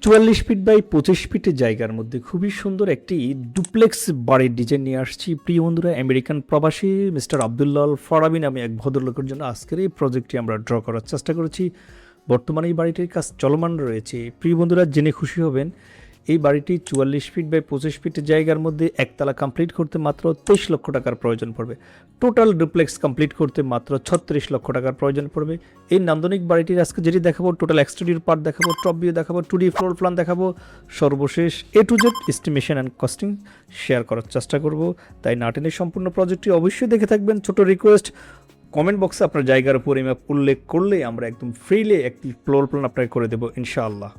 ৪৪ feet by ২৫ ফিটের জায়গার মধ্যে খুবই সুন্দর একটি ডুপ্লেক্স বাড়ির ডিজাইন নিয়ে আসছি। প্রিয় বন্ধুরা, আমেরিকান প্রবাসী মিস্টার আব্দুল্লাহ আল ফারাবি নামে এক ভদ্রলোকের জন্য আজকের এই প্রজেক্টটি আমরা ড্র করার চেষ্টা করেছি। বর্তমানে এই বাড়িটির কাজ চলমান রয়েছে। প্রিয় বন্ধুরা, জেনে খুশি হবেন এই বাড়িটি ৪৪ ফিট বাই ২৫ ফিটের জায়গার মধ্যে একতলা কমপ্লিট করতে মাত্র ২৩ লক্ষ টাকার প্রয়োজন পড়বে। টোটাল ডুপ্লেক্স কমপ্লিট করতে মাত্র ৩৬ লক্ষ টাকার প্রয়োজন পড়বে। এই নান্দনিক বাড়িটির আজকে যেটি দেখাবো, টোটাল এক্সটেরিয়র পার্ট দেখাবো, টপ ভিউ দেখাবো, 2D ফ্লোর প্ল্যান দেখাবো, সর্বশেষ A to Z estimation and costing share করার চেষ্টা করব। তাই না টেনে সম্পূর্ণ প্রজেক্টটি অবশ্যই দেখে থাকবেন। ছোট রিকোয়েস্ট, কমেন্ট বক্সে আপনার জায়গার পরিমাপ উল্লেখ করলে আমরা একদম ফ্রিলি একটি ফ্লোর প্ল্যান আপনাকে করে দেবো ইনশাআল্লাহ।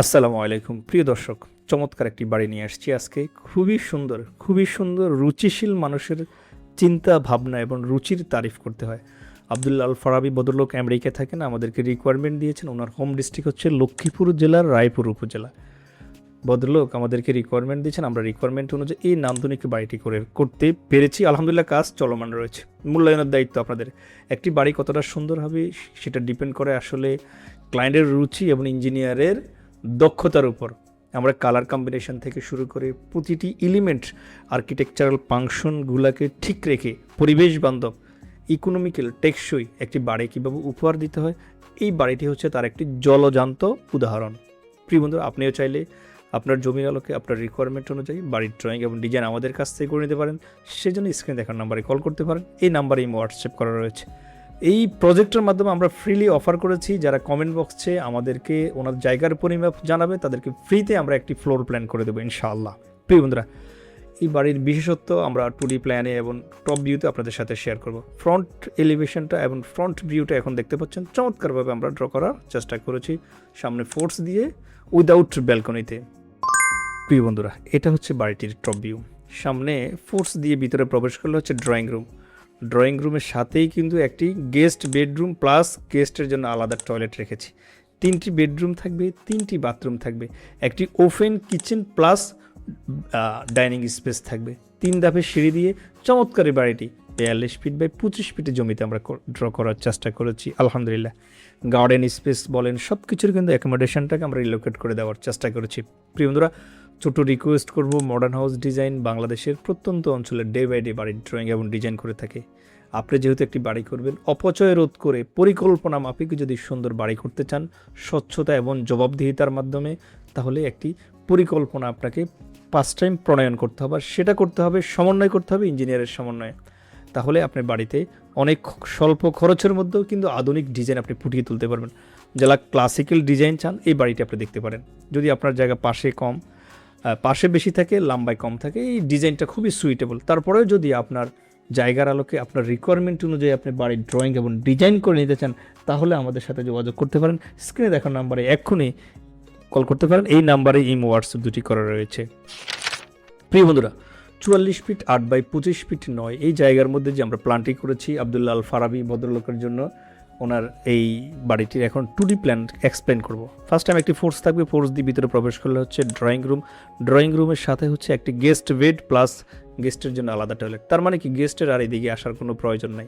আসসালামু আলাইকুম প্রিয় দর্শক, চমৎকার একটি বাড়ি নিয়ে আসছি আজকে। খুবই সুন্দর রুচিশীল মানুষের চিন্তা ভাবনা এবং রুচির তারিফ করতে হয়। আব্দুল্লাহ আল ফারাবি ভদ্রলোক আমেরিকায় থাকেন, আমাদেরকে রিকোয়ারমেন্ট দিয়েছেন। ওনার হোম ডিস্ট্রিক্ট হচ্ছে লক্ষ্মীপুর জেলার রায়পুর উপজেলা। ভদ্রলোক আমাদেরকে রিকোয়ারমেন্ট দিয়েছেন, আমরা রিকোয়ারমেন্ট অনুযায়ী এই নান্দনিক বাড়িটি করতে পেরেছি। আলহামদুলিল্লাহ, কাজ চলমান রয়েছে। মূল্যায়নের দায়িত্ব আপনাদের। একটি বাড়ি কতটা সুন্দর হবে সেটা ডিপেন্ড করে আসলে ক্লায়েন্টের রুচি এবং ইঞ্জিনিয়ারের দক্ষতার উপর। আমরা কালার কম্বিনেশন থেকে শুরু করে প্রতিটি এলিমেন্ট, আর্কিটেকচারাল ফাংশনগুলোকে ঠিক রেখে পরিবেশ বান্ধব, ইকোনমিক্যাল, টেকসই একটি বাড়ি কীভাবে উপহার দিতে হয়, এই বাড়িটি হচ্ছে তার একটি জলজান্ত উদাহরণ। প্রিয় বন্ধুরা, আপনিও চাইলে আপনার জমির আলোকে আপনার রিকোয়ারমেন্ট অনুযায়ী বাড়ির ড্রয়িং এবং ডিজাইন আমাদের কাছ থেকে করে নিতে পারেন। সেজন্য স্ক্রিনে দেখার নাম্বারে কল করতে পারেন। এই নাম্বারে হোয়াটসঅ্যাপ করা রয়েছে। এই প্রজেক্টের মাধ্যমে আমরা ফ্রিলি অফার করেছি, যারা কমেন্ট বক্সে আমাদেরকে ওনার জায়গার পরিমাপ জানাবে তাদেরকে ফ্রিতে আমরা একটি ফ্লোর প্ল্যান করে দেবো ইনশাআল্লাহ। প্রিয় বন্ধুরা, এই বাড়ির বিশেষত্ব আমরা 2D প্ল্যানে এবং টপ ভিউতে আপনাদের সাথে শেয়ার করব। ফ্রন্ট এলিভেশনটা এবং ফ্রন্ট ভিউটা এখন দেখতে পাচ্ছেন, চমৎকারভাবে আমরা ড্র করার চেষ্টা করেছি, সামনে ফোর্স দিয়ে উইদাউট ব্যালকনিতে। প্রিয় বন্ধুরা, এটা হচ্ছে বাড়িটির টপ ভিউ। সামনে ফোর্স দিয়ে ভিতরে প্রবেশ করলে হচ্ছে ড্রয়িং রুমের সাথেই কিন্তু একটি গেস্ট বেডরুম প্লাস গেস্টের জন্য আলাদা টয়লেট রেখেছি। 3টি বেডরুম থাকবে, 3টি বাথরুম থাকবে, একটি open kitchen plus dining space থাকবে। 3 ধাপের সিঁড়ি দিয়ে চমৎকার বাড়িটি 42 ফিট বাই 25 ফিটের জমিতে আমরা ড্র করার চেষ্টা করেছি। আলহামদুলিল্লাহ, গার্ডেন স্পেস বলেন সব কিছুর কিন্তু অ্যাকোমোডেশনটাকে আমরা রিলোকেট করে দেওয়ার চেষ্টা করেছি। প্রিয় বন্ধুরা, ছোটো রিকোয়েস্ট করব, মডার্ন হাউস ডিজাইন বাংলাদেশের প্রত্যন্ত অঞ্চলে ডে বাই ডে বাড়ির ড্রয়িং এবং ডিজাইন করে থাকে। আপনি যেহেতু একটি বাড়ি করবেন, অপচয় রোধ করে পরিকল্পনা মাফিক যদি সুন্দর বাড়ি করতে চান স্বচ্ছতা এবং জবাবদিহিতার মাধ্যমে, তাহলে একটি পরিকল্পনা আপনাকে 5 টাইম প্রণয়ন করতে হবে। সেটা করতে হবে, সমন্বয় করতে হবে ইঞ্জিনিয়ারের সমন্বয়ে। তাহলে আপনি বাড়িতে অনেক স্বল্প খরচের মধ্যেও কিন্তু আধুনিক ডিজাইন আপনি ফুটিয়ে তুলতে পারবেন। যারা ক্লাসিক্যাল ডিজাইন চান, এই বাড়িটি আপনি দেখতে পারেন। যদি আপনার জায়গা পাশে বেশি থাকে, লম্বায় কম থাকে, এই ডিজাইনটা খুবই সুইটেবল। তারপরেও যদি আপনার জায়গার আলোকে আপনার রিকোয়ারমেন্ট অনুযায়ী আপনি বাড়ির ড্রয়িং এবং ডিজাইন করে নিতে চান, তাহলে আমাদের সাথে যোগাযোগ করতে পারেন। স্ক্রিনে দেখার নাম্বারে এক্ষুনি কল করতে পারেন। এই নাম্বারে হোয়াটসঅ্যাপ দুটি করা রয়েছে। প্রিয় বন্ধুরা, 44 ফিট 8 বাই 25 ফিট নয়, এই জায়গার মধ্যে যে আমরা প্ল্যানটি করেছি আব্দুল্লাহ আল ফারাবি ভদ্রলোকের জন্য, ওনার এই বাড়িটির এখন 2D প্ল্যান এক্সপ্লেন করব। ফার্স্ট টাইম একটি ফোর্স থাকবে, ফোর্স দিয়ে ভিতরে প্রবেশ করলে হচ্ছে ড্রয়িং রুমের সাথে হচ্ছে একটি গেস্ট বেড প্লাস গেস্টের জন্য আলাদা টয়লেট। তার মানে কি গেস্টের আর এদিকে আসার কোনো প্রয়োজন নাই।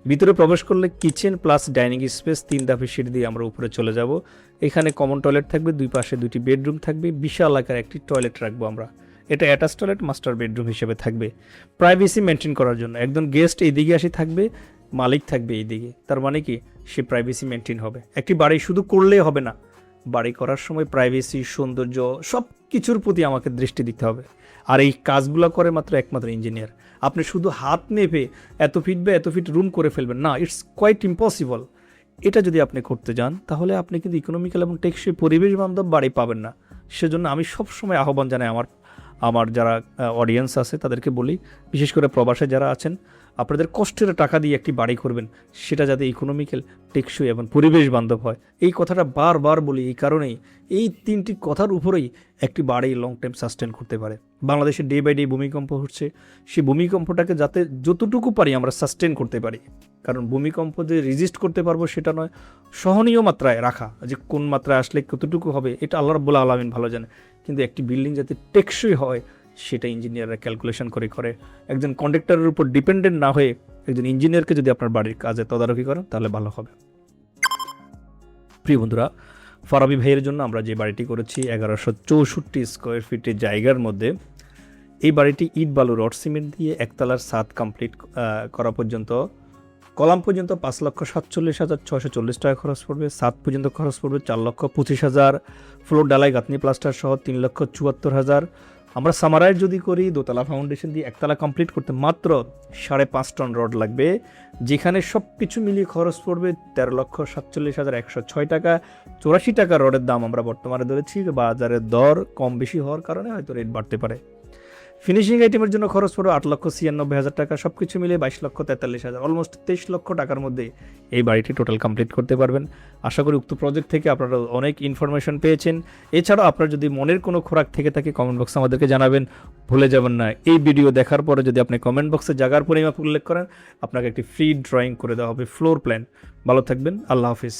ভিতরে প্রবেশ করলে কিচেন প্লাস ডাইনিং স্পেস, 3 ধাপে সিঁড়ি দিয়ে আমরা উপরে চলে যাব। এখানে কমন টয়লেট থাকবে, 2 পাশে 2টি বেডরুম থাকবে, বিশাল আকার একটি টয়লেট রাখবো আমরা। এটা অ্যাটাচ টয়লেট মাস্টার বেডরুম হিসেবে থাকবে, প্রাইভেসি মেনটেন করার জন্য। একজন গেস্ট এইদিকে আসি থাকবে, মালিক থাকবে এইদিকে। তার মানে কি, সে প্রাইভেসি মেনটেন হবে। একটি বাড়ি শুধু করলেই হবে না, বাড়ি করার সময় প্রাইভেসি, সৌন্দর্য সব কিছুর প্রতি আমাকে দৃষ্টি দিতে হবে। আর এই কাজগুলো করে একমাত্র ইঞ্জিনিয়ার। আপনি শুধু হাত মেপে এত ফিট বা এত ফিট রুম করে ফেলবেন না, ইটস কোয়াইট ইম্পসিবল। এটা যদি আপনি করতে যান, তাহলে আপনি কিন্তু ইকোনমিক্যাল এবং টেকসই পরিবেশ বান্ধব বাড়ি পাবেন না। সেজন্য আমি সবসময় আহ্বান জানাই আমার যারা অডিয়েন্স আছে তাদেরকে বলি, বিশেষ করে প্রবাসে যারা আছেন, আপনাদের কষ্টের টাকা দিয়ে একটি বাড়ি করবেন, সেটা যাতে ইকোনমিক্যাল, টেকসই এবং পরিবেশ বান্ধব হয়। এই কথাটা বারবার বলি এই কারণেই, এই 3টি কথার উপরেই একটি বাড়ি লং টাইম সাস্টেন করতে পারে। বাংলাদেশে ডে বাই ডে ভূমিকম্প হচ্ছে, সেই ভূমিকম্পটাকে যাতে যতটুকু পারি আমরা সাস্টেন করতে পারি। কারণ ভূমিকম্প যে রেজিস্ট করতে পারবো সেটা নয়, সহনীয় মাত্রায় রাখা, যে কোন মাত্রায় আসলে কতটুকু হবে এটা আল্লাহ রাব্বুল আলামিন ভালো জানে। কিন্তু একটি বিল্ডিং যাতে টেকসই হয় সেটা ইঞ্জিনিয়াররা ক্যালকুলেশন করে একজন কন্ট্রাক্টরের উপর ডিপেন্ডেন্ট না হয়ে একজন ইঞ্জিনিয়ারকে যদি আপনার বাড়ির কাজে তদারকি করেন তাহলে ভালো হবে। প্রিয় বন্ধুরা, ফারাবি ভাইয়ের জন্য আমরা যে বাড়িটি করেছি 1164 স্কোয়ার ফিটের জায়গার মধ্যে, এই বাড়িটি ইট বালু রড সিমেন্ট দিয়ে একতলার ছাদ কমপ্লিট করা পর্যন্ত, কলাম পর্যন্ত 5,47,640 টাকা খরচ পড়বে, ছাদ পর্যন্ত খরচ পড়বে 4,25,000, ফ্লোর ডালাই গাঁথনি প্লাস্টার সহ 3,74,000। আমরা সামারাইজ যদি করি, দোতলা ফাউন্ডেশন দিয়ে একতলা কমপ্লিট করতে মাত্র 5.5 টন রড লাগবে, যেখানে সব কিছু মিলিয়ে খরচ পড়বে 13,47,106 টাকা। 84 টাকা রডের দাম আমরা বর্তমানে ধরেছি, বাজারের দর কম বেশি হওয়ার কারণে হয়তো রেট বাড়তে পারে। ফিনিশিং আইটেমের জন্য খরচ পড়বে 8,96,000 টাকা, সব কিছু মিলে 22,43,000, অলমোস্ট 23 লক্ষ টাকার মধ্যে এই বাড়িটি টোটাল কমপ্লিট করতে পারবেন। আশা করি উক্ত প্রজেক্ট থেকে আপনারা অনেক ইনফরমেশন পেয়েছেন। এছাড়াও আপনার যদি মনের কোনো খোরাক থেকে থাকে কমেন্ট বক্সে আমাদেরকে জানাবেন, ভুলে যাবেন না। এই ভিডিও দেখার পরে যদি আপনি কমেন্ট বক্সে জায়গার পরিমাপ উল্লেখ করেন, আপনাকে একটি ফ্রি ড্রয়িং করে দেওয়া হবে ফ্লোর প্ল্যান। ভালো থাকবেন, আল্লাহ হাফিজ।